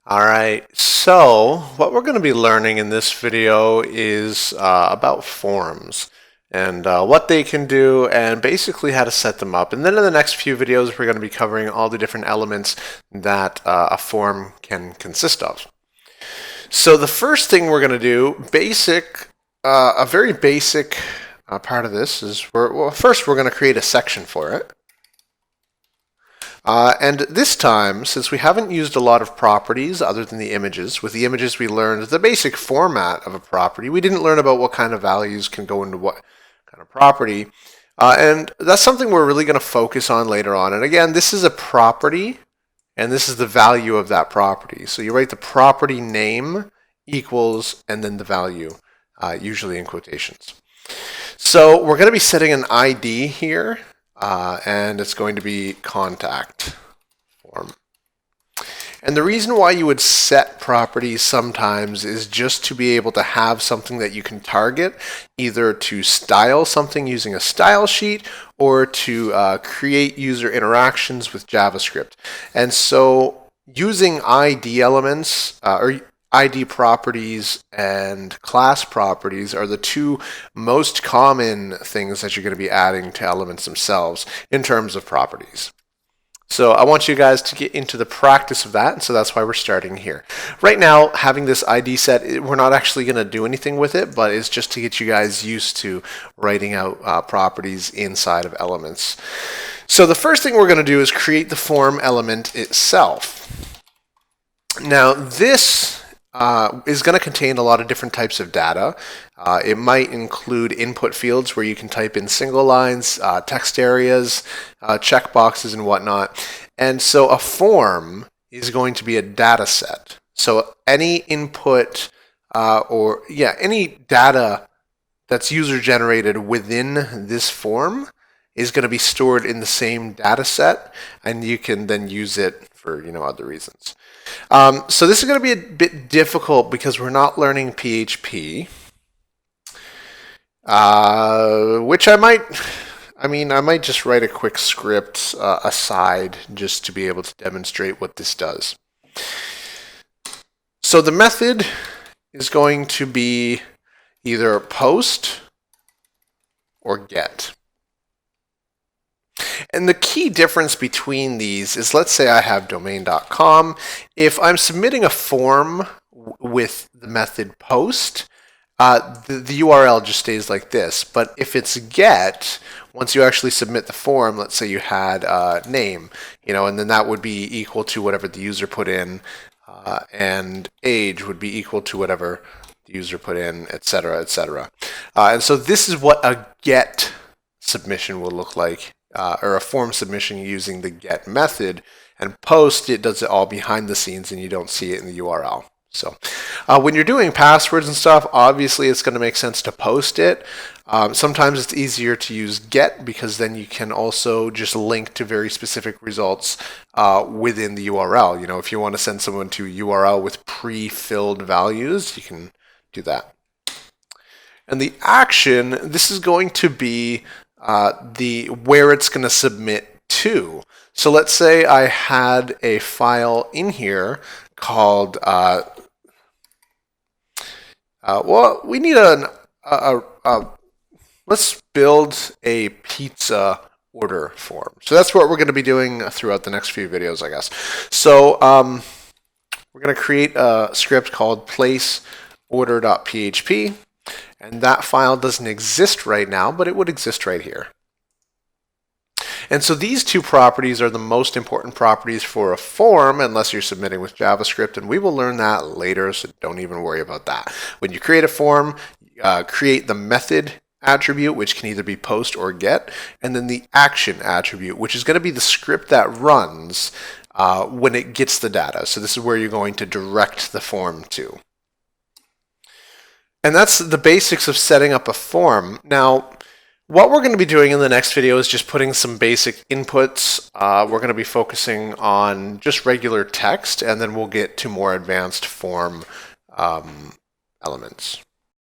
All right, so what we're going to be learning in this video is about forms and what they can do and basically how to set them up. And then in the next few videos, we're going to be covering all the different elements that a form can consist of. So the first thing we're going to do, a very basic part of this is, first we're going to create a section for it. And this time, since we haven't used a lot of properties other than the images, with the images we learned the basic format of a property. We didn't learn about what kind of values can go into what kind of property. And that's something we're really going to focus on later on. And again, this is a property, and this is the value of that property. So you write the property name equals, and then the value, usually in quotations. So we're going to be setting an ID here. And it's going to be contact form. And the reason why you would set properties sometimes is just to be able to have something that you can target, either to style something using a style sheet or to create user interactions with JavaScript. And so using ID elements or ID properties and class properties are the two most common things that you're going to be adding to elements themselves in terms of properties. So I want you guys to get into the practice of that, and so that's why we're starting here. Right now, having this ID set, we're not actually going to do anything with it, but it's just to get you guys used to writing out properties inside of elements. So the first thing we're going to do is create the form element itself. Now this is going to contain a lot of different types of data. It might include input fields where you can type in single lines, text areas, checkboxes, and whatnot. And so a form is going to be a data set. So any input any data that's user generated within this form is going to be stored in the same data set, and you can then use it for other reasons. So this is going to be a bit difficult because we're not learning PHP, which I might just write a quick script aside just to be able to demonstrate what this does. So the method is going to be either post or get. And the key difference between these is, let's say I have domain.com. If I'm submitting a form with the method post, the URL just stays like this. But if it's get, once you actually submit the form, let's say you had name, and then that would be equal to whatever the user put in, and age would be equal to whatever the user put in, etc., etc. And so this is what a get submission will look like. Or a form submission using the get method, and post, it does it all behind the scenes and you don't see it in the URL. So when you're doing passwords and stuff, obviously it's going to make sense to post it. Sometimes it's easier to use get because then you can also just link to very specific results within the URL. If you want to send someone to a URL with pre-filled values, you can do that. And the action, this is going to be where it's going to submit to. So let's say I had a file in here called we need let's build a pizza order form. So that's what we're going to be doing throughout the next few videos, I guess. So we're going to create a script called place order.php. And that file doesn't exist right now, but it would exist right here. And so these two properties are the most important properties for a form unless you're submitting with JavaScript, and we will learn that later, so don't even worry about that. When you create a form, create the method attribute, which can either be post or get, and then the action attribute, which is going to be the script that runs when it gets the data. So this is where you're going to direct the form to. And that's the basics of setting up a form. Now, what we're going to be doing in the next video is just putting some basic inputs. We're going to be focusing on just regular text, and then we'll get to more advanced form elements.